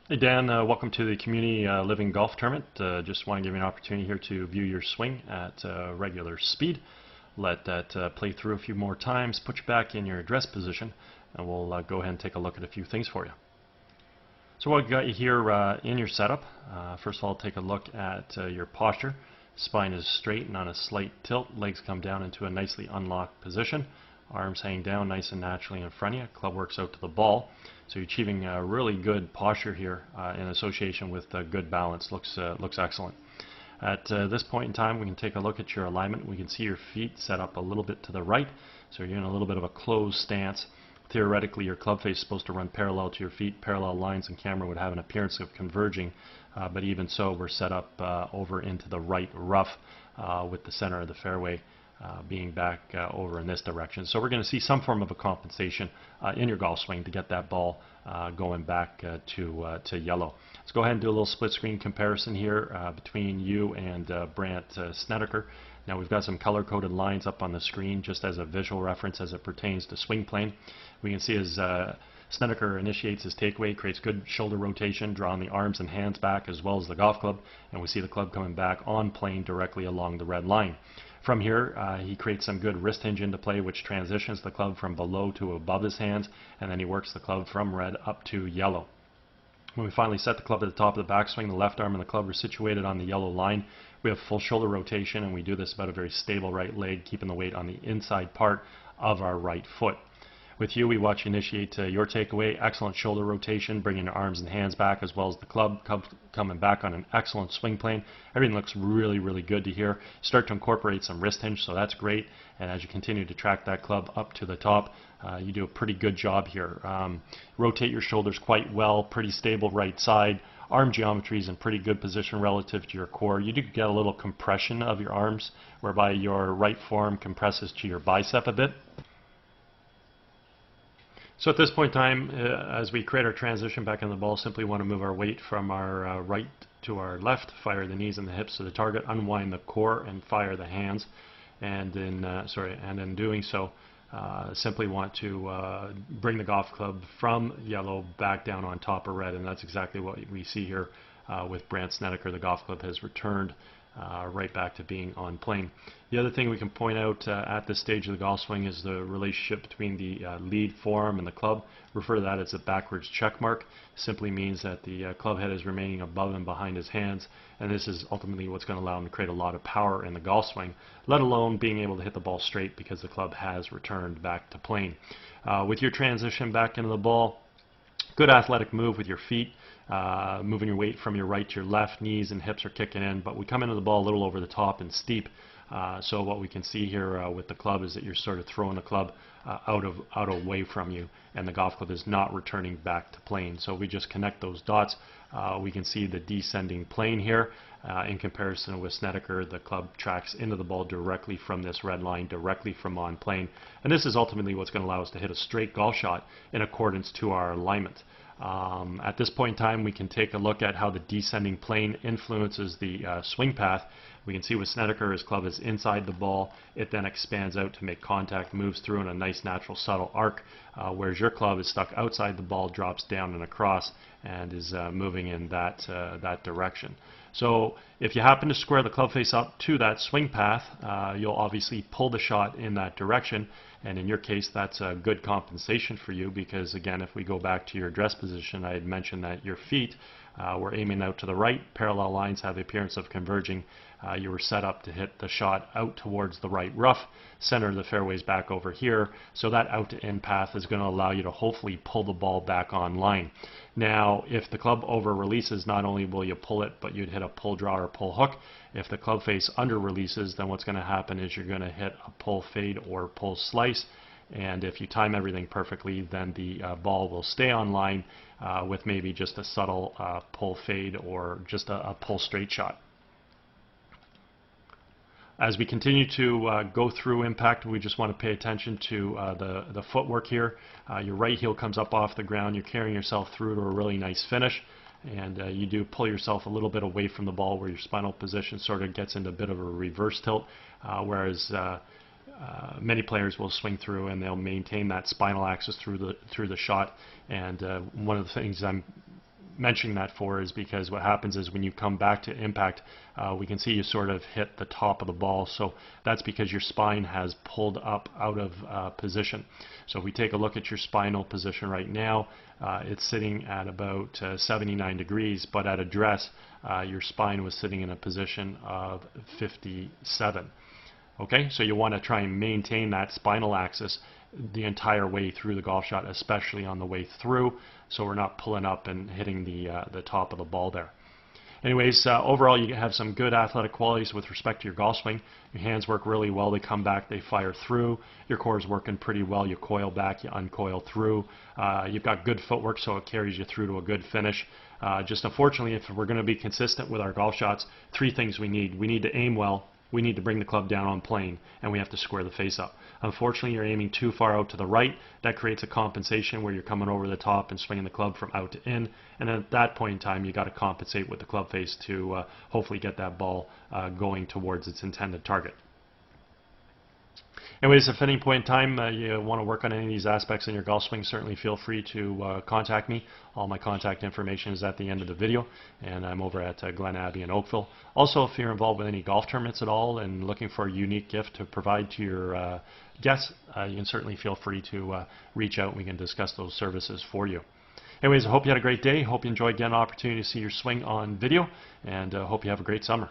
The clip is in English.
Hey Dan, welcome to the Community Living Golf Tournament. Just want to give you an opportunity here to view your swing at regular speed. Let that play through a few more times, put you back in your address position, and we'll go ahead and take a look at a few things for you. So what we got you here in your setup, first of all, take a look at your posture. Spine is straight and on a slight tilt. Legs come down into a nicely unlocked position. Arms hang down nice and naturally in front of you. Club works out to the ball. So you're achieving a really good posture here in association with good balance. Looks excellent. At this point in time, we can take a look at your alignment. We can see your feet set up a little bit to the right. So you're in a little bit of a closed stance. Theoretically, your club face is supposed to run parallel to your feet. Parallel lines in camera would have an appearance of converging, but even so, we're set up over into the right rough with the center of the fairway being back over in this direction. So we're going to see some form of a compensation in your golf swing to get that ball going back to yellow. Let's go ahead and do a little split screen comparison here between you and Brandt Snedeker. Now we've got some color-coded lines up on the screen just as a visual reference as it pertains to swing plane. We can see as Snedeker initiates his takeaway, creates good shoulder rotation, drawing the arms and hands back as well as the golf club, and we see the club coming back on plane directly along the red line. From here, he creates some good wrist hinge into play, which transitions the club from below to above his hands, and then he works the club from red up to yellow. When we finally set the club at the top of the backswing, the left arm and the club are situated on the yellow line. We have full shoulder rotation, and we do this about a very stable right leg, keeping the weight on the inside part of our right foot. With you, we watch you initiate your takeaway. Excellent shoulder rotation, bringing your arms and hands back as well as the club coming back on an excellent swing plane. Everything looks really, really good to here. Start to incorporate some wrist hinge, so that's great. And as you continue to track that club up to the top, you do a pretty good job here. Rotate your shoulders quite well, pretty stable right side. Arm geometry is in pretty good position relative to your core. You do get a little compression of your arms, whereby your right forearm compresses to your bicep a bit. So at this point in time, as we create our transition back in the ball, simply want to move our weight from our right to our left, fire the knees and the hips to the target, unwind the core, and fire the hands. And in doing so, simply want to bring the golf club from yellow back down on top of red, and that's exactly what we see here with Brandt Snedeker. The golf club has returned right back to being on plane. The other thing we can point out at this stage of the golf swing is the relationship between the lead forearm and the club. Refer to that as a backwards check mark. Simply means that the club head is remaining above and behind his hands, and this is ultimately what's going to allow him to create a lot of power in the golf swing, let alone being able to hit the ball straight because the club has returned back to plane. With your transition back into the ball, good athletic move with your feet, moving your weight from your right to your left, knees and hips are kicking in, but we come into the ball a little over the top and steep. So what we can see here with the club is that you're sort of throwing the club out away from you, and the golf club is not returning back to plane. So we just connect those dots. We can see the descending plane here. In comparison with Snedeker, the club tracks into the ball directly from this red line, directly from on plane. And this is ultimately what's going to allow us to hit a straight golf shot in accordance to our alignment. At this point in time, we can take a look at how the descending plane influences the swing path. We can see with Snedeker, his club is inside the ball. It then expands out to make contact, moves through in a nice natural subtle arc, whereas your club is stuck outside the ball, drops down and across, and is moving in that direction. So if you happen to square the club face up to that swing path, you'll obviously pull the shot in that direction, and in your case that's a good compensation for you, because again, if we go back to your address position, I had mentioned that your feet were aiming out to the right. Parallel lines have the appearance of converging. You were set up to hit the shot out towards the right rough. Center of the fairway's back over here, so that out to in path is going to allow you to hopefully pull the ball back online. Now, if the club over releases, not only will you pull it, but you'd hit a pull draw or pull hook. If the club face under releases, then what's going to happen is you're going to hit a pull fade or pull slice. And if you time everything perfectly, then the ball will stay online with maybe just a subtle pull fade or just a pull straight shot. As we continue to go through impact, we just want to pay attention to the footwork here. Your right heel comes up off the ground. You're carrying yourself through to a really nice finish. And you do pull yourself a little bit away from the ball where your spinal position sort of gets into a bit of a reverse tilt, whereas many players will swing through and they'll maintain that spinal axis through the shot. And one of the things I'm mentioning that for is because what happens is when you come back to impact, we can see you sort of hit the top of the ball. So that's because your spine has pulled up out of position. So if we take a look at your spinal position right now, it's sitting at about 79 degrees, but at address, your spine was sitting in a position of 57. Okay, so you want to try and maintain that spinal axis the entire way through the golf shot, especially on the way through, so we're not pulling up and hitting the top of the ball there. Anyways, overall you have some good athletic qualities with respect to your golf swing. Your hands work really well, they come back, they fire through. Your core is working pretty well, you coil back, you uncoil through. You've got good footwork, so it carries you through to a good finish. Just unfortunately, if we're going to be consistent with our golf shots, three things we need. We need to aim well, we need to bring the club down on plane, and we have to square the face up. Unfortunately, you're aiming too far out to the right. That creates a compensation where you're coming over the top and swinging the club from out to in. And at that point in time, you got to compensate with the club face to hopefully get that ball going towards its intended target. Anyways, if at any point in time you want to work on any of these aspects in your golf swing, certainly feel free to contact me. All my contact information is at the end of the video, and I'm over at Glen Abbey in Oakville. Also, if you're involved with any golf tournaments at all and looking for a unique gift to provide to your guests, you can certainly feel free to reach out and we can discuss those services for you. Anyways, I hope you had a great day. Hope you enjoyed getting an opportunity to see your swing on video, and hope you have a great summer.